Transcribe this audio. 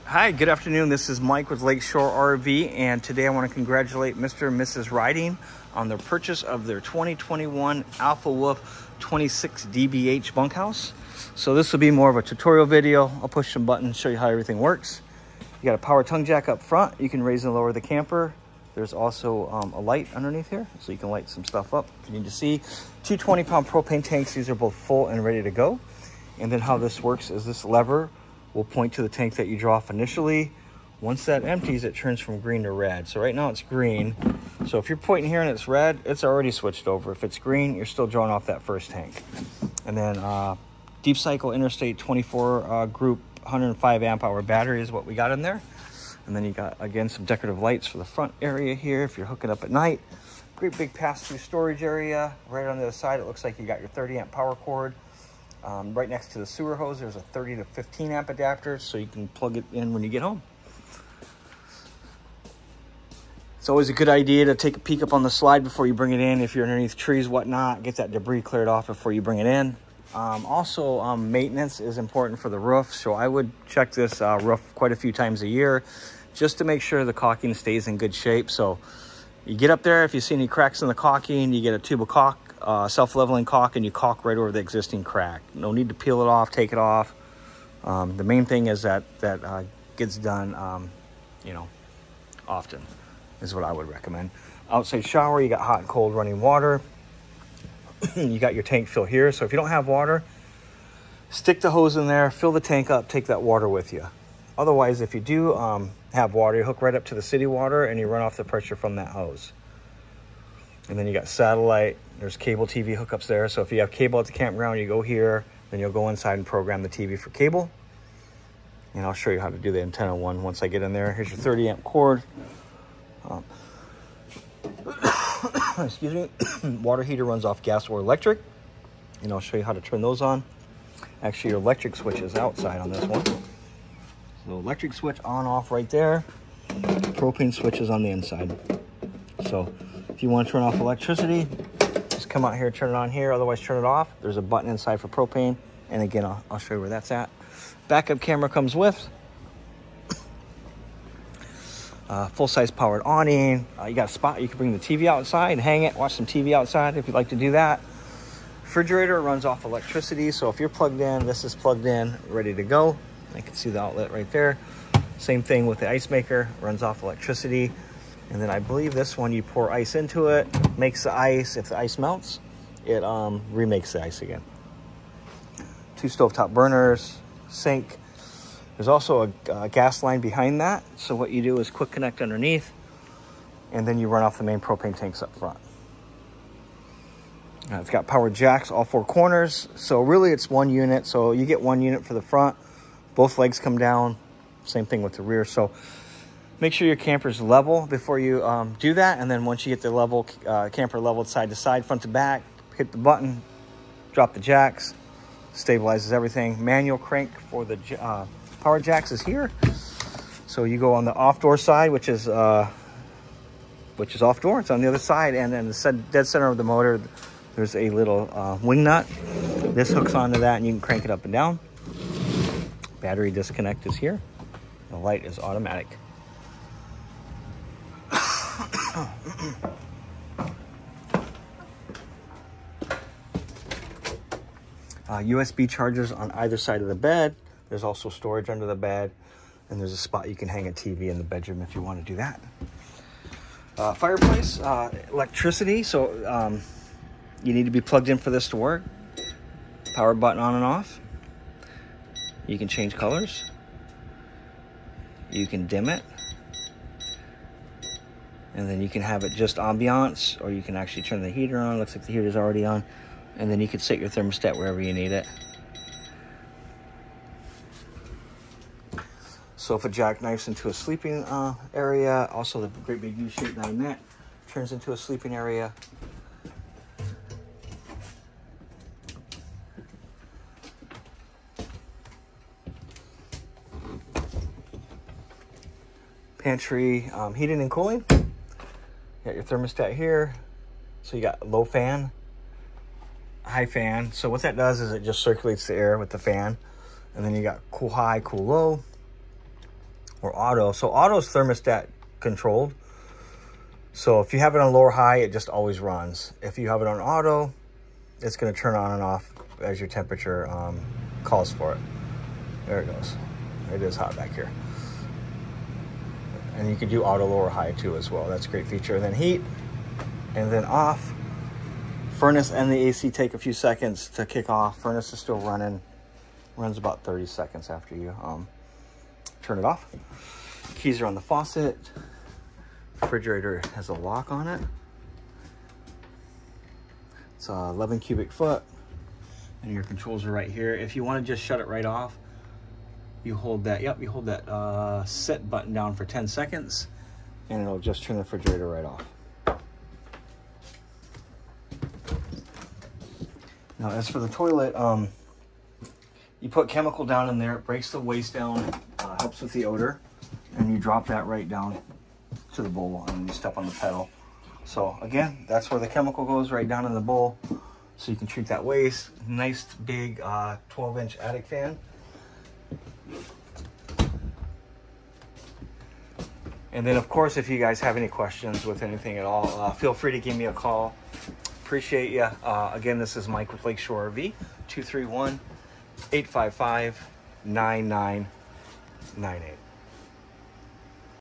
Hi, good afternoon. This is Mike with Lakeshore RV, and today I want to congratulate Mr. and Mrs. Riding on their purchase of their 2021 Alpha Wolf 26 DBH bunkhouse. So this will be more of a tutorial video. I'll push some buttons, show you how everything works. You got a power tongue jack up front. You can raise and lower the camper. There's also a light underneath here, so you can light some stuff up if you need to see. Two 20-pound propane tanks. These are both full and ready to go. And then how this works is this lever will point to the tank that you draw off initially. Once that empties, it turns from green to red. So right now it's green. So if you're pointing here and it's red, it's already switched over. If it's green, you're still drawing off that first tank. And then Deep Cycle Interstate 24 group 105 amp hour battery is what we got in there. And then you got, again, some decorative lights for the front area here if you're hooking up at night. Great big pass-through storage area. Right on the other side, it looks like you got your 30 amp power cord. Right next to the sewer hose, there's a 30 to 15 amp adapter, so you can plug it in when you get home. It's always a good idea to take a peek up on the slide before you bring it in. If you're underneath trees, whatnot, get that debris cleared off before you bring it in. Also, maintenance is important for the roof, so I would check this roof quite a few times a year just to make sure the caulking stays in good shape. So you get up there, if you see any cracks in the caulking, you get a tube of caulk, self-leveling caulk, and you caulk right over the existing crack. No need to peel it off, take it off. The main thing is that gets done, often is what I would recommend. Outside shower, you got hot and cold running water. You got your tank fill here. So if you don't have water, stick the hose in there, fill the tank up, take that water with you. Otherwise, if you do have water, you hook right up to the city water and you run off the pressure from that hose. And then you got satellite, there's cable TV hookups there. So if you have cable at the campground, you go here, then you'll go inside and program the TV for cable. And I'll show you how to do the antenna one once I get in there. Here's your 30 amp cord. Excuse me. Water heater runs off gas or electric. And I'll show you how to turn those on. Actually, your electric switch is outside on this one. So electric switch on, off right there. Propane switch is on the inside. So if you want to turn off electricity, just come out here, turn it on here, otherwise turn it off. There's a button inside for propane. And again, I'll show you where that's at. Backup camera comes with. Full-size powered awning. You got a spot you can bring the TV outside, hang it, watch some TV outside if you'd like to do that. Refrigerator runs off electricity, so if you're plugged in, this is plugged in, ready to go. I can see the outlet right there. Same thing with the ice maker, runs off electricity. And then I believe this one, you pour ice into it, makes the ice. If the ice melts, it remakes the ice again. 2 stovetop burners, sink. There's also a gas line behind that. So what you do is quick connect underneath, and then you run off the main propane tanks up front. It's got power jacks, all 4 corners. So really it's one unit. So you get 1 unit for the front. Both legs come down. Same thing with the rear. So make sure your camper's level before you do that. And then once you get the level camper leveled side to side, front to back, hit the button, drop the jacks, stabilizes everything. Manual crank for the power jacks is here. So you go on the off door side, which is off door. It's on the other side, and then the dead center of the motor, there's a little wing nut. This hooks onto that, and you can crank it up and down. Battery disconnect is here. The light is automatic. USB chargers on either side of the bed. There's also storage under the bed, and there's a spot you can hang a TV in the bedroom if you want to do that. Fireplace, electricity. So you need to be plugged in for this to work. Power button on and off. You can change colors. You can dim it. And then you can have it just ambiance, or you can actually turn the heater on. Looks like the heater's already on. And then you can set your thermostat wherever you need it. Sofa jackknifes into a sleeping area. Also, the great big U-shaped dinette turns into a sleeping area. Pantry, heating and cooling. You got your thermostat here. So you got low fan, high fan. So what that does is it just circulates the air with the fan. And then you got cool high, cool low. or auto. So auto is thermostat controlled. So if you have it on low or high, it just always runs. If you have it on auto, it's going to turn on and off as your temperature calls for it. There it goes. It is hot back here. And you can do auto low or high too as well. That's a great feature. And then heat, and then off. Furnace and the AC take a few seconds to kick off. Furnace is still running. Runs about 30 seconds after you turn it off. Keys are on the faucet. Refrigerator has a lock on it. It's 11 cubic foot. And your controls are right here. If you want to just shut it right off, you hold that, you hold that set button down for 10 seconds and it'll just turn the refrigerator right off. Now as for the toilet, you put chemical down in there, it breaks the waste down, helps with the odor, and you drop that right down to the bowl and you step on the pedal. So again, that's where the chemical goes, right down in the bowl. So you can treat that waste. Nice big 12-inch attic fan. And then of course, if you guys have any questions with anything at all, feel free to give me a call. Appreciate you. Again, this is Mike with Lakeshore RV, 231-855-9998.